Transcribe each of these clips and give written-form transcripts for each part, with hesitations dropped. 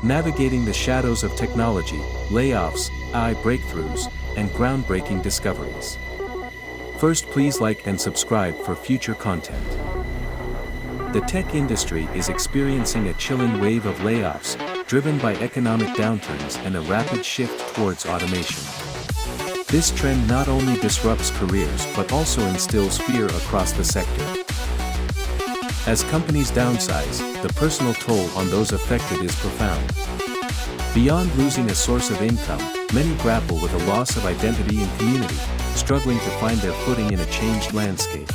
navigating the shadows of technology, layoffs, AI breakthroughs, and groundbreaking discoveries. First, please like and subscribe for future content. The tech industry is experiencing a chilling wave of layoffs, driven by economic downturns and a rapid shift towards automation. This trend not only disrupts careers but also instills fear across the sector. As companies downsize, the personal toll on those affected is profound. Beyond losing a source of income, many grapple with a loss of identity and community, struggling to find their footing in a changed landscape.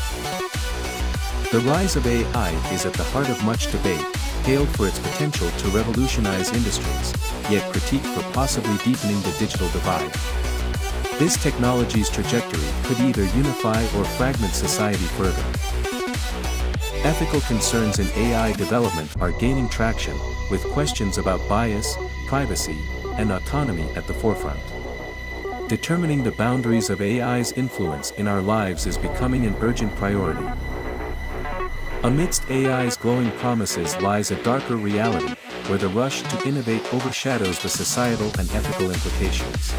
The rise of AI is at the heart of much debate, hailed for its potential to revolutionize industries, yet critiqued for possibly deepening the digital divide. This technology's trajectory could either unify or fragment society further. Ethical concerns in AI development are gaining traction, with questions about bias, privacy, and autonomy at the forefront. Determining the boundaries of AI's influence in our lives is becoming an urgent priority. Amidst AI's glowing promises lies a darker reality, where the rush to innovate overshadows the societal and ethical implications.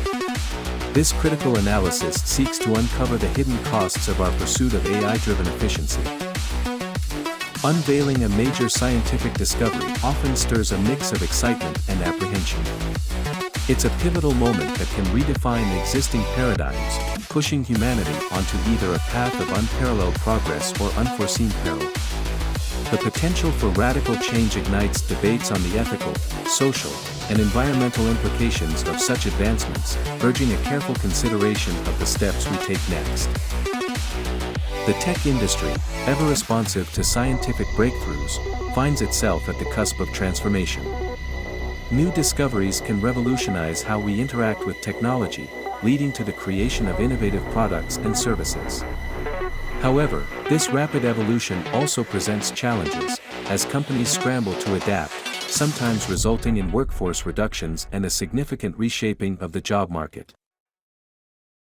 This critical analysis seeks to uncover the hidden costs of our pursuit of AI-driven efficiency. Unveiling a major scientific discovery often stirs a mix of excitement and apprehension. It's a pivotal moment that can redefine existing paradigms, pushing humanity onto either a path of unparalleled progress or unforeseen peril. The potential for radical change ignites debates on the ethical, social, and environmental implications of such advancements, urging a careful consideration of the steps we take next. The tech industry, ever responsive to scientific breakthroughs, finds itself at the cusp of transformation. New discoveries can revolutionize how we interact with technology, leading to the creation of innovative products and services. However, this rapid evolution also presents challenges, as companies scramble to adapt, sometimes resulting in workforce reductions and a significant reshaping of the job market.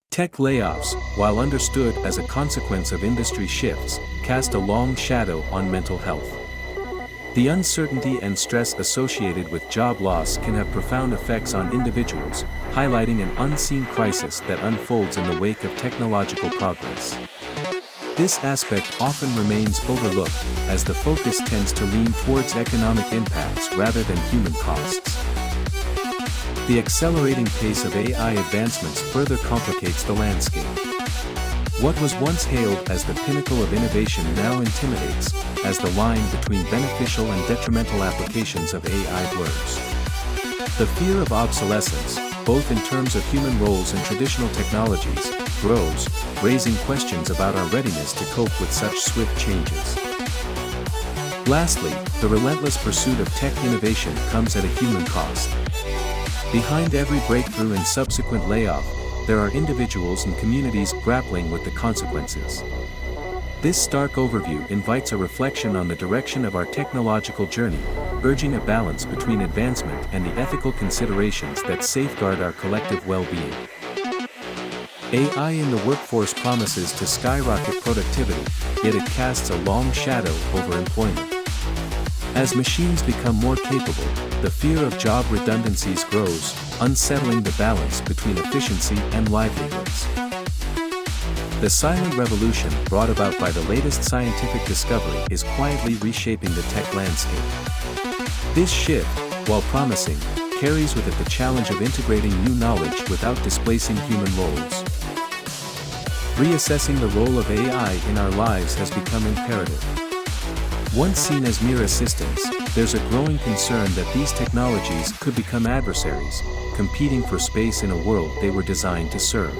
Tech layoffs, while understood as a consequence of industry shifts, cast a long shadow on mental health. The uncertainty and stress associated with job loss can have profound effects on individuals, highlighting an unseen crisis that unfolds in the wake of technological progress. This aspect often remains overlooked, as the focus tends to lean towards economic impacts rather than human costs. The accelerating pace of AI advancements further complicates the landscape. What was once hailed as the pinnacle of innovation now intimidates, as the line between beneficial and detrimental applications of AI blurs. The fear of obsolescence, both in terms of human roles and traditional technologies, grows, raising questions about our readiness to cope with such swift changes. Lastly, the relentless pursuit of tech innovation comes at a human cost. Behind every breakthrough and subsequent layoff, there are individuals and communities grappling with the consequences. This stark overview invites a reflection on the direction of our technological journey, urging a balance between advancement and the ethical considerations that safeguard our collective well-being. AI in the workforce promises to skyrocket productivity, yet it casts a long shadow over employment. As machines become more capable, the fear of job redundancies grows, unsettling the balance between efficiency and livelihoods. The silent revolution brought about by the latest scientific discovery is quietly reshaping the tech landscape. This shift, while promising, carries with it the challenge of integrating new knowledge without displacing human roles. Reassessing the role of AI in our lives has become imperative. Once seen as mere assistants, there's a growing concern that these technologies could become adversaries, competing for space in a world they were designed to serve.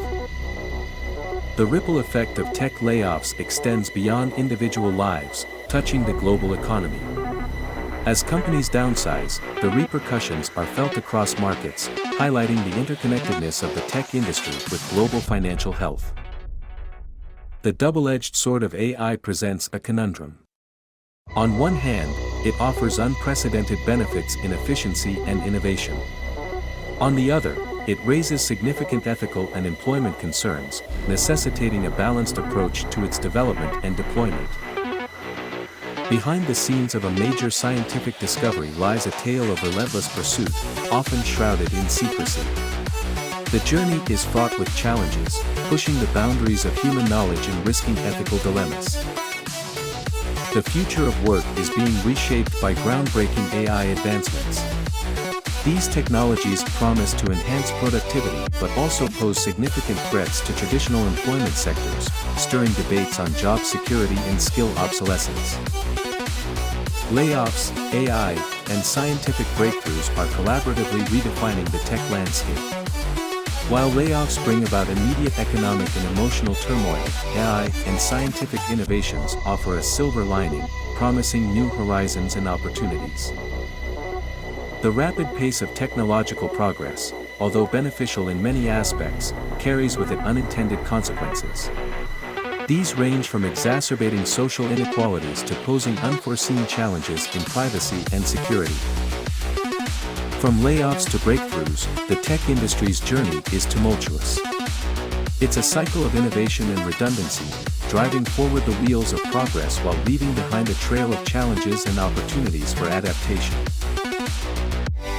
The ripple effect of tech layoffs extends beyond individual lives, touching the global economy. As companies downsize, the repercussions are felt across markets, highlighting the interconnectedness of the tech industry with global financial health. The double-edged sword of AI presents a conundrum. On one hand, it offers unprecedented benefits in efficiency and innovation. On the other, it raises significant ethical and employment concerns, necessitating a balanced approach to its development and deployment. Behind the scenes of a major scientific discovery lies a tale of relentless pursuit, often shrouded in secrecy. The journey is fraught with challenges, pushing the boundaries of human knowledge and risking ethical dilemmas. The future of work is being reshaped by groundbreaking AI advancements. These technologies promise to enhance productivity but also pose significant threats to traditional employment sectors, stirring debates on job security and skill obsolescence. Layoffs, AI, and scientific breakthroughs are collaboratively redefining the tech landscape. While layoffs bring about immediate economic and emotional turmoil, AI and scientific innovations offer a silver lining, promising new horizons and opportunities. The rapid pace of technological progress, although beneficial in many aspects, carries with it unintended consequences. These range from exacerbating social inequalities to posing unforeseen challenges in privacy and security. From layoffs to breakthroughs, the tech industry's journey is tumultuous. It's a cycle of innovation and redundancy, driving forward the wheels of progress while leaving behind a trail of challenges and opportunities for adaptation.